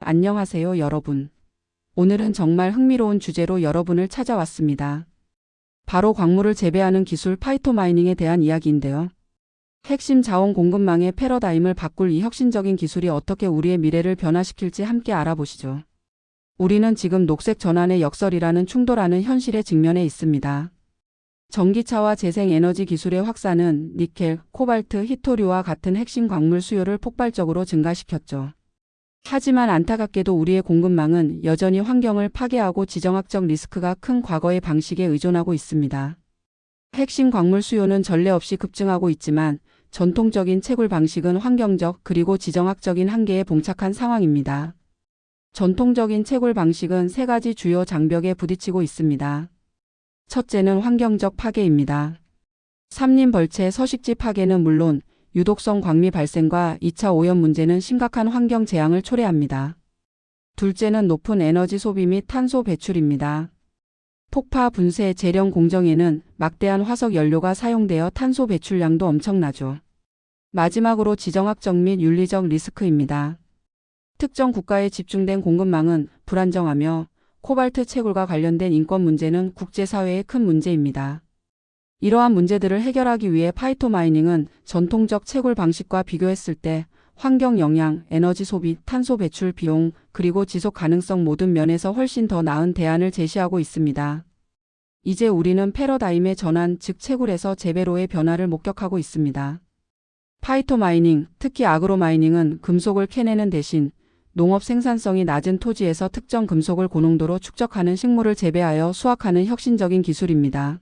안녕하세요, 여러분. 오늘은 정말 흥미로운 주제로 여러분을 찾아왔습니다. 바로 광물을 재배하는 기술 파이토마이닝에 대한 이야기인데요. 핵심 자원 공급망의 패러다임을 바꿀 이 혁신적인 기술이 어떻게 우리의 미래를 변화시킬지 함께 알아보시죠. 우리는 지금 녹색 전환의 역설이라는 충돌하는 현실에 직면해 있습니다. 전기차와 재생에너지 기술의 확산은 니켈, 코발트, 히토류와 같은 핵심 광물 수요를 폭발적으로 증가시켰죠. 하지만 안타깝게도 우리의 공급망은 여전히 환경을 파괴하고 지정학적 리스크가 큰 과거의 방식에 의존하고 있습니다. 핵심 광물 수요는 전례 없이 급증하고 있지만 전통적인 채굴 방식은 환경적 그리고 지정학적인 한계에 봉착한 상황입니다. 전통적인 채굴 방식은 세 가지 주요 장벽에 부딪히고 있습니다. 첫째는 환경적 파괴입니다. 삼림벌채 서식지 파괴는 물론 유독성 광미 발생과 2차 오염 문제는 심각한 환경 재앙을 초래합니다. 둘째는 높은 에너지 소비 및 탄소 배출입니다. 폭파, 분쇄, 재련 공정에는 막대한 화석 연료가 사용되어 탄소 배출량도 엄청나죠. 마지막으로 지정학적 및 윤리적 리스크입니다. 특정 국가에 집중된 공급망은 불안정하며 코발트 채굴과 관련된 인권 문제는 국제사회의 큰 문제입니다. 이러한 문제들을 해결하기 위해 파이토마이닝은 전통적 채굴 방식과 비교했을 때 환경 영향, 에너지 소비, 탄소 배출 비용, 그리고 지속 가능성 모든 면에서 훨씬 더 나은 대안을 제시하고 있습니다. 이제 우리는 패러다임의 전환, 즉 채굴에서 재배로의 변화를 목격하고 있습니다. 파이토마이닝, 특히 아그로마이닝은 금속을 캐내는 대신 농업 생산성이 낮은 토지에서 특정 금속을 고농도로 축적하는 식물을 재배하여 수확하는 혁신적인 기술입니다.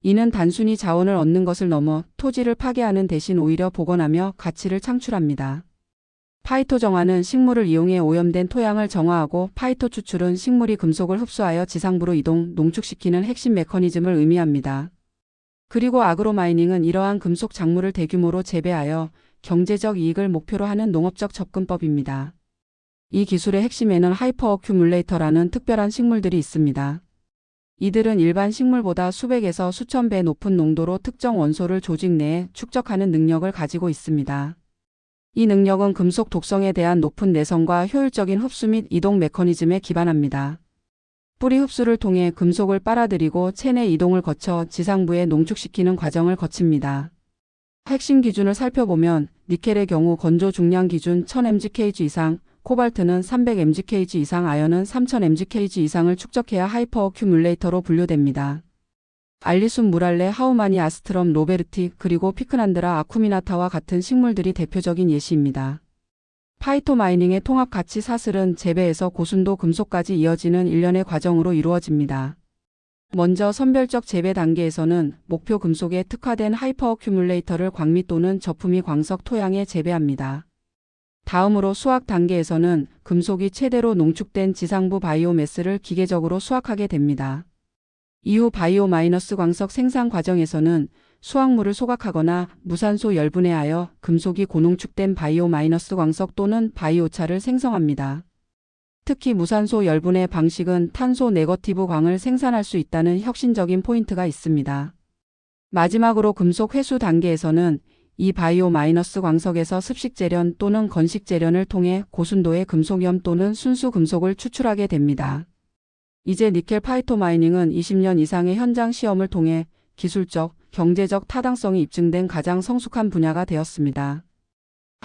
이는 단순히 자원을 얻는 것을 넘어 토지를 파괴하는 대신 오히려 복원하며 가치를 창출합니다. 파이토 정화는 식물을 이용해 오염된 토양을 정화하고 파이토 추출은 식물이 금속을 흡수하여 지상부로 이동, 농축시키는 핵심 메커니즘을 의미합니다. 그리고 아그로마이닝은 이러한 금속 작물을 대규모로 재배하여 경제적 이익을 목표로 하는 농업적 접근법입니다. 이 기술의 핵심에는 하이퍼 어큐뮬레이터라는 특별한 식물들이 있습니다. 이들은 일반 식물보다 수백에서 수천 배 높은 농도로 특정 원소를 조직 내에 축적하는 능력을 가지고 있습니다. 이 능력은 금속 독성에 대한 높은 내성과 효율적인 흡수 및 이동 메커니즘에 기반합니다. 뿌리 흡수를 통해 금속을 빨아들이고 체내 이동을 거쳐 지상부에 농축시키는 과정을 거칩니다. 핵심 기준을 살펴보면 니켈의 경우 건조 중량 기준 1000mgkg 이상, 코발트는 300mgkg 이상, 아연은 3000mgkg 이상을 축적해야 하이퍼 어큐뮬레이터로 분류됩니다. 알리순 무랄레, 하우마니, 아스트럼, 로베르티, 그리고 피크난드라, 아쿠미나타와 같은 식물들이 대표적인 예시입니다. 파이토마이닝의 통합 가치 사슬은 재배에서 고순도 금속까지 이어지는 일련의 과정으로 이루어집니다. 먼저 선별적 재배 단계에서는 목표 금속에 특화된 하이퍼 어큐뮬레이터를 광미 또는 저품이 광석 토양에 재배합니다. 다음으로 수확 단계에서는 금속이 최대로 농축된 지상부 바이오매스를 기계적으로 수확하게 됩니다. 이후 바이오마이너스 광석 생산 과정에서는 수확물을 소각하거나 무산소 열분해하여 금속이 고농축된 바이오마이너스 광석 또는 바이오차를 생성합니다. 특히 무산소 열분해 방식은 탄소 네거티브 광을 생산할 수 있다는 혁신적인 포인트가 있습니다. 마지막으로 금속 회수 단계에서는 이 바이오마이너스 광석에서 습식 재련 또는 건식 재련을 통해 고순도의 금속염 또는 순수 금속을 추출하게 됩니다. 이제 니켈 파이토마이닝은 20년 이상의 현장 시험을 통해 기술적, 경제적 타당성이 입증된 가장 성숙한 분야가 되었습니다.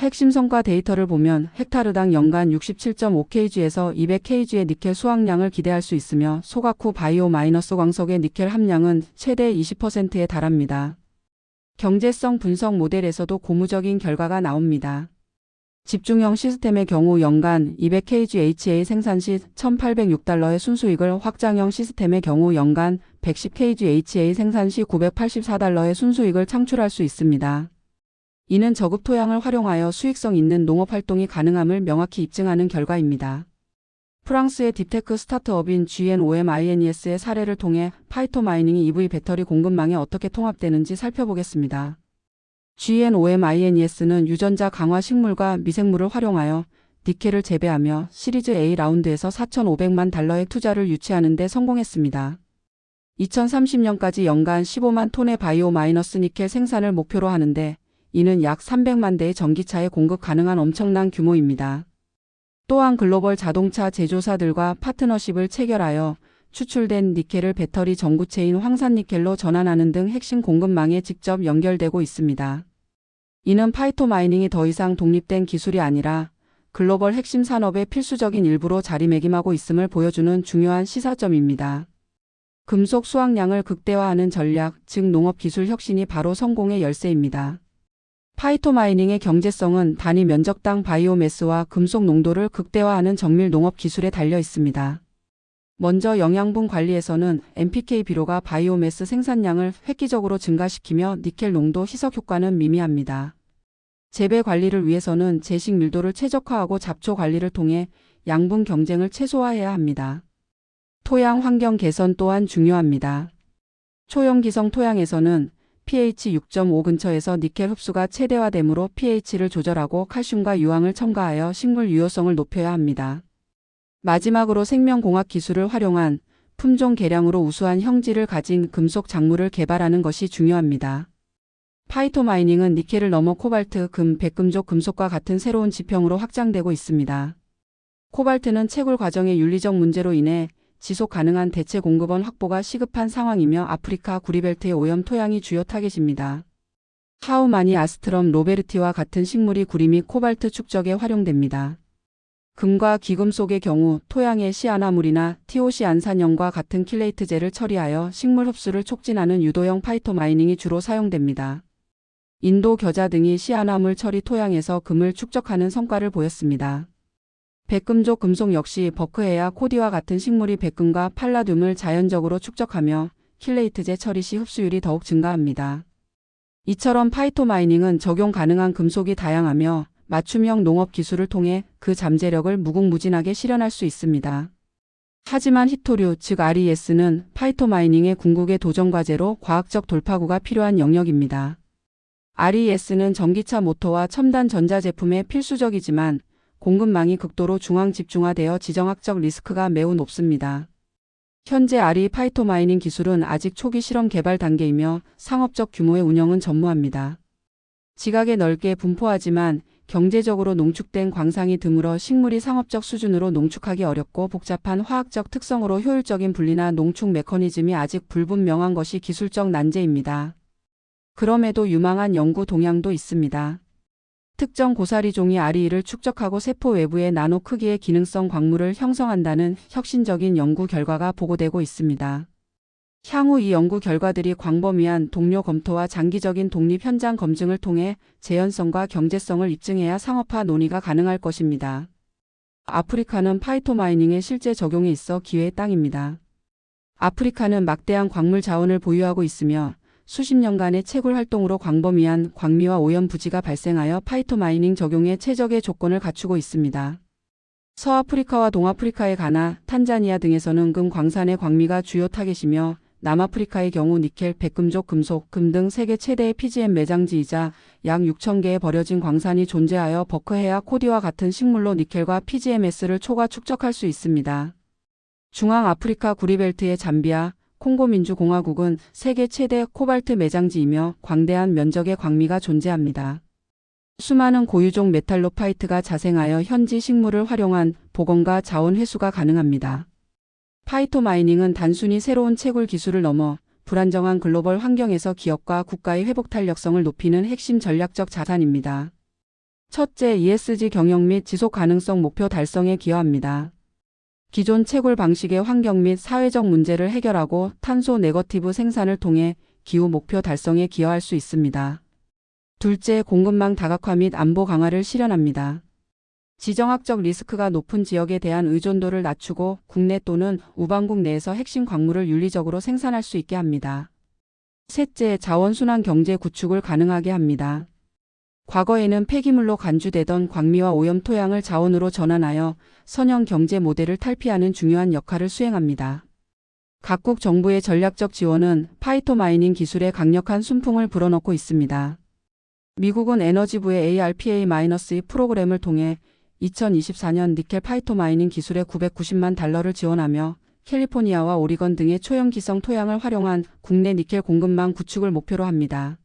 핵심 성과 데이터를 보면 헥타르당 연간 67.5kg에서 200kg의 니켈 수확량을 기대할 수 있으며 소각 후 바이오마이너스 광석의 니켈 함량은 최대 20%에 달합니다. 경제성 분석 모델에서도 고무적인 결과가 나옵니다. 집중형 시스템의 경우 연간 200kg HA 생산 시 $1,806의 순수익을, 확장형 시스템의 경우 연간 110kg HA 생산 시 $984의 순수익을 창출할 수 있습니다. 이는 저급 토양을 활용하여 수익성 있는 농업 활동이 가능함을 명확히 입증하는 결과입니다. 프랑스의 딥테크 스타트업인 GNOMINES의 사례를 통해 파이토마이닝이 EV 배터리 공급망에 어떻게 통합되는지 살펴보겠습니다. GNOMINES는 유전자 강화 식물과 미생물을 활용하여 니켈을 재배하며 시리즈 A 라운드에서 $4,500만 투자를 유치하는 데 성공했습니다. 2030년까지 연간 15만 톤의 바이오마이너스 니켈 생산을 목표로 하는데 이는 약 300만 대의 전기차에 공급 가능한 엄청난 규모입니다. 또한 글로벌 자동차 제조사들과 파트너십을 체결하여 추출된 니켈을 배터리 전구체인 황산니켈로 전환하는 등 핵심 공급망에 직접 연결되고 있습니다. 이는 파이토마이닝이 더 이상 독립된 기술이 아니라 글로벌 핵심 산업의 필수적인 일부로 자리매김하고 있음을 보여주는 중요한 시사점입니다. 금속 수확량을 극대화하는 전략, 즉 농업기술 혁신이 바로 성공의 열쇠입니다. 파이토마이닝의 경제성은 단위 면적당 바이오매스와 금속 농도를 극대화하는 정밀 농업 기술에 달려 있습니다. 먼저 영양분 관리에서는 NPK 비료가 바이오매스 생산량을 획기적으로 증가시키며 니켈 농도 희석 효과는 미미합니다. 재배 관리를 위해서는 제식 밀도를 최적화하고 잡초 관리를 통해 양분 경쟁을 최소화해야 합니다. 토양 환경 개선 또한 중요합니다. 초염기성 토양에서는 pH 6.5 근처에서 니켈 흡수가 최대화되므로 pH를 조절하고 칼슘과 유황을 첨가하여 식물 유효성을 높여야 합니다. 마지막으로 생명공학 기술을 활용한 품종 개량으로 우수한 형질을 가진 금속 작물을 개발하는 것이 중요합니다. 파이토마이닝은 니켈을 넘어 코발트, 금, 백금족 금속과 같은 새로운 지평으로 확장되고 있습니다. 코발트는 채굴 과정의 윤리적 문제로 인해 지속 가능한 대체 공급원 확보가 시급한 상황이며 아프리카 구리벨트의 오염 토양이 주요 타겟입니다. 하우마니 아스트럼 로베르티와 같은 식물이 구리 및 코발트 축적에 활용됩니다. 금과 기금속의 경우 토양의 시아나물이나 티오시안산염과 같은 킬레이트제를 처리하여 식물 흡수를 촉진하는 유도형 파이토마이닝이 주로 사용됩니다. 인도 겨자 등이 시아나물 처리 토양에서 금을 축적하는 성과를 보였습니다. 백금족 금속 역시 버크헤야 코디와 같은 식물이 백금과 팔라듐을 자연적으로 축적하며 킬레이트제 처리 시 흡수율이 더욱 증가합니다. 이처럼 파이토마이닝은 적용 가능한 금속이 다양하며 맞춤형 농업 기술을 통해 그 잠재력을 무궁무진하게 실현할 수 있습니다. 하지만 히토류, 즉 RES는 파이토마이닝의 궁극의 도전 과제로 과학적 돌파구가 필요한 영역입니다. RES는 전기차 모터와 첨단 전자제품에 필수적이지만 공급망이 극도로 중앙 집중화되어 지정학적 리스크가 매우 높습니다. 현재 RE 파이토마이닝 기술은 아직 초기 실험 개발 단계이며 상업적 규모의 운영은 전무합니다. 지각에 넓게 분포하지만 경제적으로 농축된 광상이 드물어 식물이 상업적 수준으로 농축하기 어렵고 복잡한 화학적 특성으로 효율적인 분리나 농축 메커니즘이 아직 불분명한 것이 기술적 난제입니다. 그럼에도 유망한 연구 동향도 있습니다. 특정 고사리 종이 RE를 축적하고 세포 외부의 나노 크기의 기능성 광물을 형성한다는 혁신적인 연구 결과가 보고되고 있습니다. 향후 이 연구 결과들이 광범위한 동료 검토와 장기적인 독립 현장 검증을 통해 재현성과 경제성을 입증해야 상업화 논의가 가능할 것입니다. 아프리카는 파이토마이닝의 실제 적용에 있어 기회의 땅입니다. 아프리카는 막대한 광물 자원을 보유하고 있으며 수십 년간의 채굴 활동으로 광범위한 광미와 오염 부지가 발생하여 파이토마이닝 적용에 최적의 조건을 갖추고 있습니다. 서아프리카와 동아프리카의 가나, 탄자니아 등에서는 금 광산의 광미가 주요 타겟이며 남아프리카의 경우 니켈, 백금족 금속, 금 등 세계 최대의 PGM 매장지이자 약 6,000개의 버려진 광산이 존재하여 버크헤야 코디와 같은 식물로 니켈과 PGMS를 초과 축적할 수 있습니다. 중앙아프리카 구리벨트의 잠비아, 콩고민주공화국은 세계 최대 코발트 매장지이며 광대한 면적의 광미가 존재합니다. 수많은 고유종 메탈로파이트가 자생하여 현지 식물을 활용한 복원과 자원 회수가 가능합니다. 파이토마이닝은 단순히 새로운 채굴 기술을 넘어 불안정한 글로벌 환경에서 기업과 국가의 회복 탄력성을 높이는 핵심 전략적 자산입니다. 첫째, ESG 경영 및 지속 가능성 목표 달성에 기여합니다. 기존 채굴 방식의 환경 및 사회적 문제를 해결하고 탄소 네거티브 생산을 통해 기후 목표 달성에 기여할 수 있습니다. 둘째, 공급망 다각화 및 안보 강화를 실현합니다. 지정학적 리스크가 높은 지역에 대한 의존도를 낮추고 국내 또는 우방국 내에서 핵심 광물을 윤리적으로 생산할 수 있게 합니다. 셋째, 자원순환 경제 구축을 가능하게 합니다. 과거에는 폐기물로 간주되던 광미와 오염 토양을 자원으로 전환하여 선형 경제 모델을 탈피하는 중요한 역할을 수행합니다. 각국 정부의 전략적 지원은 파이토마이닝 기술에 강력한 순풍을 불어넣고 있습니다. 미국은 에너지부의 ARPA-2 프로그램을 통해 2024년 니켈 파이토마이닝 기술에 $990만 지원하며 캘리포니아와 오리건 등의 초염기성 토양을 활용한 국내 니켈 공급망 구축을 목표로 합니다.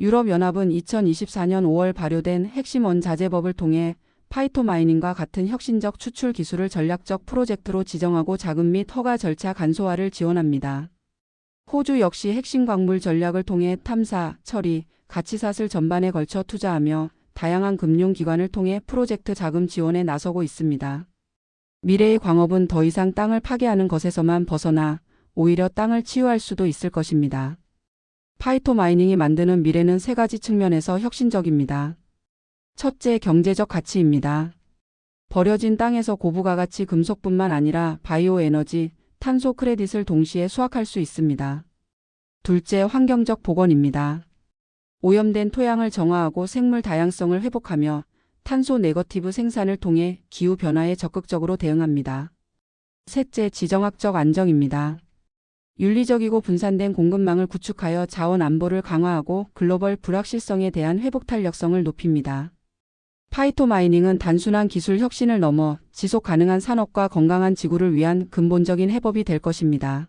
유럽연합은 2024년 5월 발효된 핵심 원자재법을 통해 파이토마이닝과 같은 혁신적 추출 기술을 전략적 프로젝트로 지정하고 자금 및 허가 절차 간소화를 지원합니다. 호주 역시 핵심 광물 전략을 통해 탐사, 처리, 가치사슬 전반에 걸쳐 투자하며 다양한 금융기관을 통해 프로젝트 자금 지원에 나서고 있습니다. 미래의 광업은 더 이상 땅을 파괴하는 것에서만 벗어나 오히려 땅을 치유할 수도 있을 것입니다. 파이토마이닝이 만드는 미래는 세 가지 측면에서 혁신적입니다. 첫째, 경제적 가치입니다. 버려진 땅에서 고부가가치 금속뿐만 아니라 바이오 에너지, 탄소 크레딧을 동시에 수확할 수 있습니다. 둘째, 환경적 복원입니다. 오염된 토양을 정화하고 생물 다양성을 회복하며 탄소 네거티브 생산을 통해 기후 변화에 적극적으로 대응합니다. 셋째, 지정학적 안정입니다. 윤리적이고 분산된 공급망을 구축하여 자원 안보를 강화하고 글로벌 불확실성에 대한 회복 탄력성을 높입니다. 파이토마이닝은 단순한 기술 혁신을 넘어 지속 가능한 산업과 건강한 지구를 위한 근본적인 해법이 될 것입니다.